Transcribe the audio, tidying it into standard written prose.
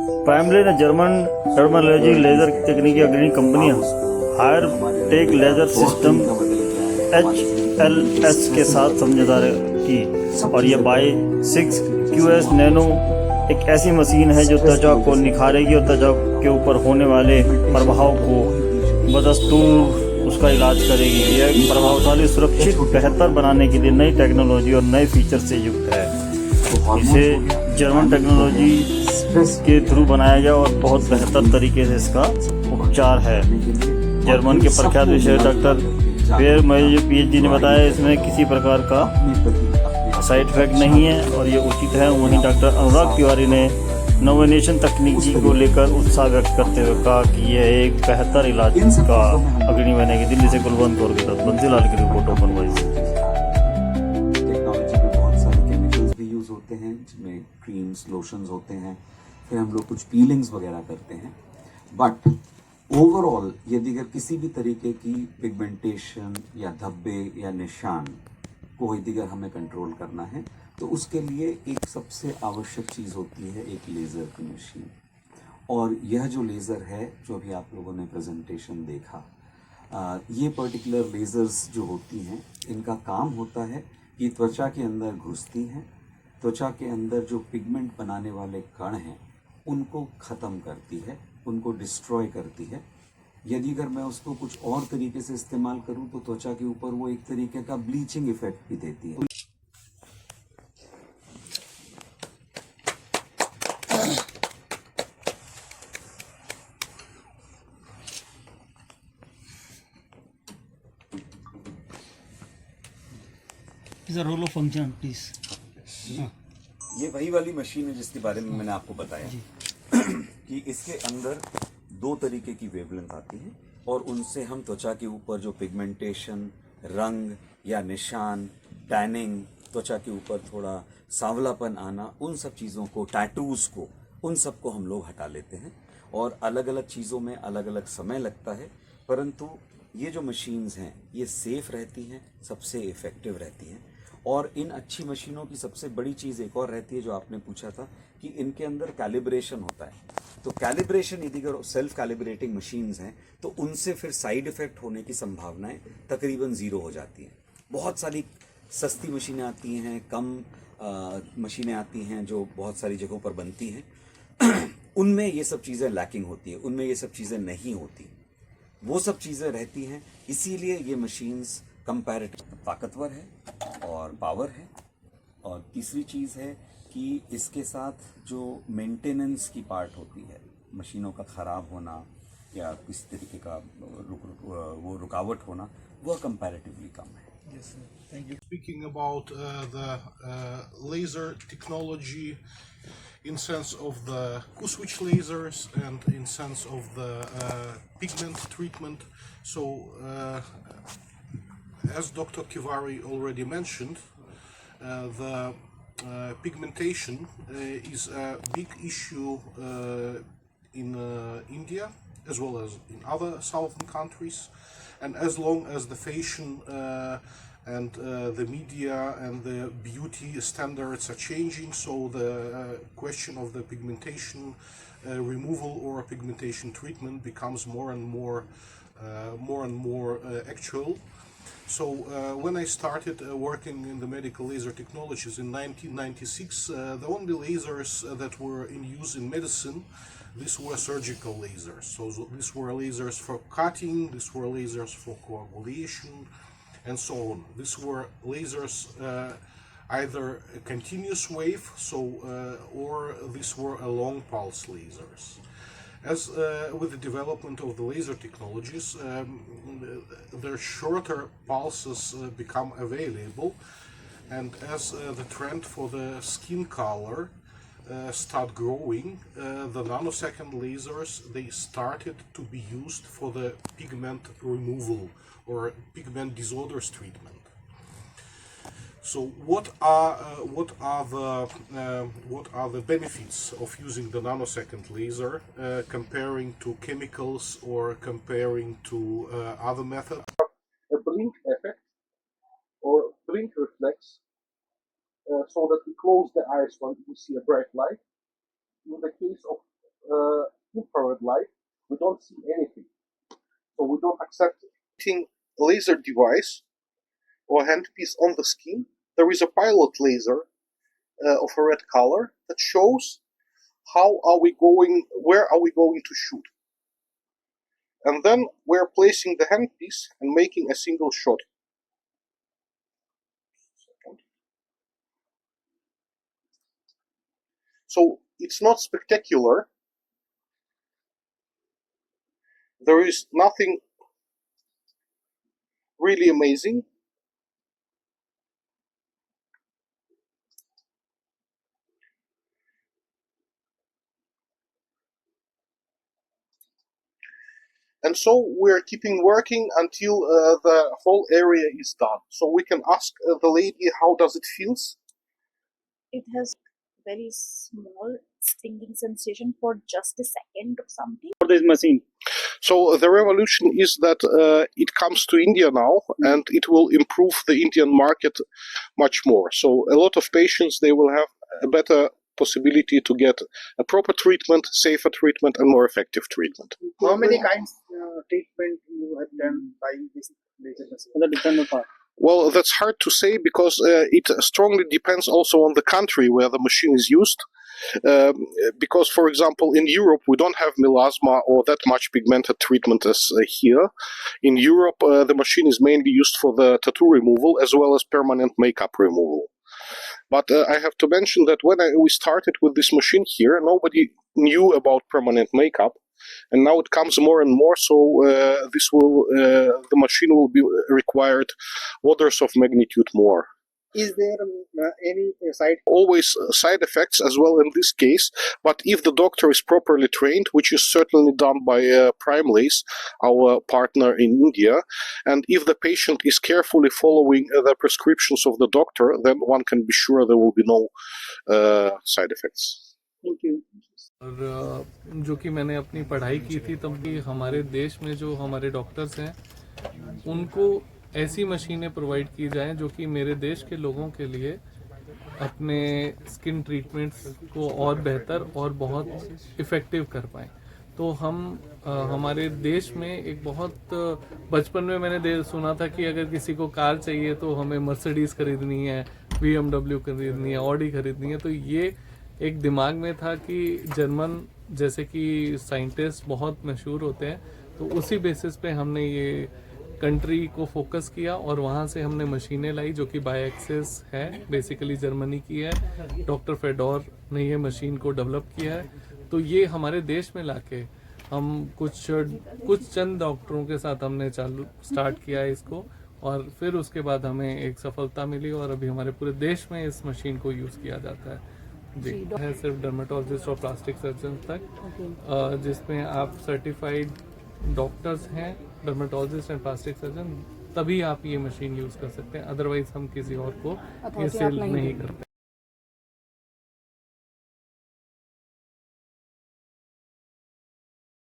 Primarily ने German terminology laser तकनीकी अग्रणी कंपनियां higher tech laser system HLS के साथ समझौता की और ये बाई 6QS नैनो एक ऐसी मशीन है जो त्वचा को निखारेगी और त्वचा के ऊपर होने वाले प्रभाव को बदस्तूर उसका इलाज करेगी। यह प्रभावशाली सुरक्षित बेहतर बनाने के लिए नई टेक्नोलॉजी और नए फीचर से युक्त है। इसे जर्मन टेक्नोलॉजी के थ्रू बनाया गया और बहुत बेहतर तरीके से इसका उपचार है। जर्मन के प्रख्यात विशेषज्ञ डॉक्टर पेयर PhD ने बताया इसमें किसी प्रकार का साइड इफेक्ट नहीं है और ये उचित है। वहीं डॉक्टर अनुराग तिवारी ने नोवेनेशन तकनीकी को लेकर उत्साह व्यक्त करते हुए कहा कि यह एक बेहतर इलाज का अग्रणी बनेगी। दिल्ली से कुलवंत कौर के साथ बंसीलाल की रिपोर्ट ओपन वॉइस। टेक्नोलॉजी में बहुत सारे केमिकल्स भी यूज होते हैं, जिसमें क्रीम्स लोशंस होते हैं, फिर हम लोग कुछ पीलिंग्स वगैरह करते हैं। बट ओवरऑल यदि अगर किसी भी तरीके की पिगमेंटेशन या धब्बे या निशान को यदि अगर हमें कंट्रोल करना है तो उसके लिए एक सबसे आवश्यक चीज़ होती है एक लेज़र की मशीन। और यह जो लेज़र है जो अभी आप लोगों ने प्रेजेंटेशन देखा, ये पर्टिकुलर लेज़र्स जो होती हैं इनका काम होता है कि त्वचा के अंदर घुसती हैं, त्वचा के अंदर जो पिगमेंट बनाने वाले कण हैं उनको ख़त्म करती है, उनको डिस्ट्रॉय करती है। यदि अगर मैं उसको कुछ और तरीके से इस्तेमाल करूं तो त्वचा के ऊपर वो एक तरीके का ब्लीचिंग इफेक्ट भी देती है। Role of function please. ये वही वाली मशीन है जिसके बारे में मैंने आपको बताया कि इसके अंदर दो तरीके की वेवलेंथ आती है और उनसे हम त्वचा के ऊपर जो पिगमेंटेशन, रंग या निशान, टैनिंग, त्वचा के ऊपर थोड़ा सांवलापन आना, उन सब चीज़ों को, टैटूज़ को, उन सब को हम लोग हटा लेते हैं। और अलग अलग चीज़ों में अलग अलग समय लगता है, परंतु ये जो मशीन्स हैं ये सेफ़ रहती हैं, सबसे इफ़ेक्टिव रहती हैं। और इन अच्छी मशीनों की सबसे बड़ी चीज़ एक और रहती है जो आपने पूछा था कि इनके अंदर कैलिब्रेशन होता है। तो कैलिब्रेशन यदि अगर सेल्फ कैलिब्रेटिंग मशीन्स हैं तो उनसे फिर साइड इफ़ेक्ट होने की संभावनाएं तकरीबन ज़ीरो हो जाती हैं। बहुत सारी सस्ती मशीनें आती हैं, कम मशीनें आती हैं जो बहुत सारी जगहों पर बनती हैं उनमें ये सब चीज़ें लैकिंग होती हैं, उनमें ये सब चीज़ें नहीं होती, वो सब चीज़ें रहती हैं। इसीलिए ये मशीन्स कंपैरेटिव ताकतवर है और पावर है। और तीसरी चीज़ है कि इसके साथ जो मेंटेनेंस की पार्ट होती है, मशीनों का ख़राब होना या किसी तरीके का वो रुकावट होना, वह कंपैरेटिवली कम है। Yes, sir. Thank you. Speaking about the laser technology in sense of the Q-switch lasers and in sense of the pigment treatment. So, as Dr. Kivari already mentioned, the pigmentation is a big issue in India as well as in other southern countries, and as long as the fashion and the media and the beauty standards are changing, so the question of the pigmentation removal or pigmentation treatment becomes more and more actual. So when I started working in the medical laser technologies in 1996, the only lasers that were in use in medicine, these were surgical lasers. So these were lasers for cutting, these were lasers for coagulation, and so on. These were lasers either a continuous wave, or these were a long pulse lasers. As with the development of the laser technologies, their shorter pulses become available, and as the trend for the skin color start growing, the nanosecond lasers, they started to be used for the pigment removal or pigment disorders treatment. So what are the benefits of using the nanosecond laser comparing to chemicals or comparing to other methods? A blink effect or blink reflex, so that we close the eyes when we see a bright light. In the case of infrared light, we don't see anything. So we don't accept it. Laser device or handpiece on the skin. There is a pilot laser of a red color that shows where are we going to shoot. And then we're placing the handpiece and making a single shot. So it's not spectacular. There is nothing really amazing. And so we're keeping working until the whole area is done. So we can ask the lady how does it feels. It has very small stinging sensation for just a second or something. For this machine, So the revolution is that it comes to India now, and it will improve the Indian market much more. So a lot of patients, they will have a better possibility to get a proper treatment, safer treatment, and more effective treatment. How many kinds treatment you have done by this laser machine? the different part. Well, that's hard to say because it strongly depends also on the country where the machine is used. Because, for example, in Europe, we don't have melasma or that much pigmented treatment as here. In Europe, the machine is mainly used for the tattoo removal as well as permanent makeup removal. But I have to mention that when we started with this machine here, nobody knew about permanent makeup. And now it comes more and more, so the machine will be required orders of magnitude more. Is there any side? Always side effects as well in this case, but if the doctor is properly trained, which is certainly done by Primelace, our partner in India, and if the patient is carefully following the prescriptions of the doctor, then one can be sure there will be no side effects. Thank you. और जो कि मैंने अपनी पढ़ाई की थी तब भी हमारे देश में जो हमारे डॉक्टर्स हैं उनको ऐसी मशीनें प्रोवाइड की जाएं जो कि मेरे देश के लोगों के लिए अपने स्किन ट्रीटमेंट्स को और बेहतर और बहुत इफ़ेक्टिव कर पाएं। तो हम हमारे देश में एक बहुत बचपन में मैंने सुना था कि अगर किसी को कार चाहिए तो हमें मर्सिडीज़ खरीदनी है, BMW खरीदनी है, ऑडी खरीदनी है। तो ये एक दिमाग में था कि जर्मन जैसे कि साइंटिस्ट बहुत मशहूर होते हैं, तो उसी बेसिस पे हमने ये कंट्री को फोकस किया और वहाँ से हमने मशीनें लाई जो कि बायोएक्सिस है, बेसिकली जर्मनी की है। डॉक्टर फेडोर ने ये मशीन को डेवलप किया है। तो ये हमारे देश में लाके हम कुछ चंद डॉक्टरों के साथ हमने स्टार्ट किया है इसको, और फिर उसके बाद हमें एक सफलता मिली और अभी हमारे पूरे देश में इस मशीन को यूज़ किया जाता है। जी है सिर्फ डर्मेटोलॉजिस्ट और प्लास्टिक सर्जन तक, जिसमें आप सर्टिफाइड डॉक्टर्स हैं, डर्मेटोलॉजिस्ट एंड प्लास्टिक सर्जन, तभी आप ये मशीन यूज़ कर सकते हैं। अदरवाइज हम किसी और को ये सेल नहीं करते।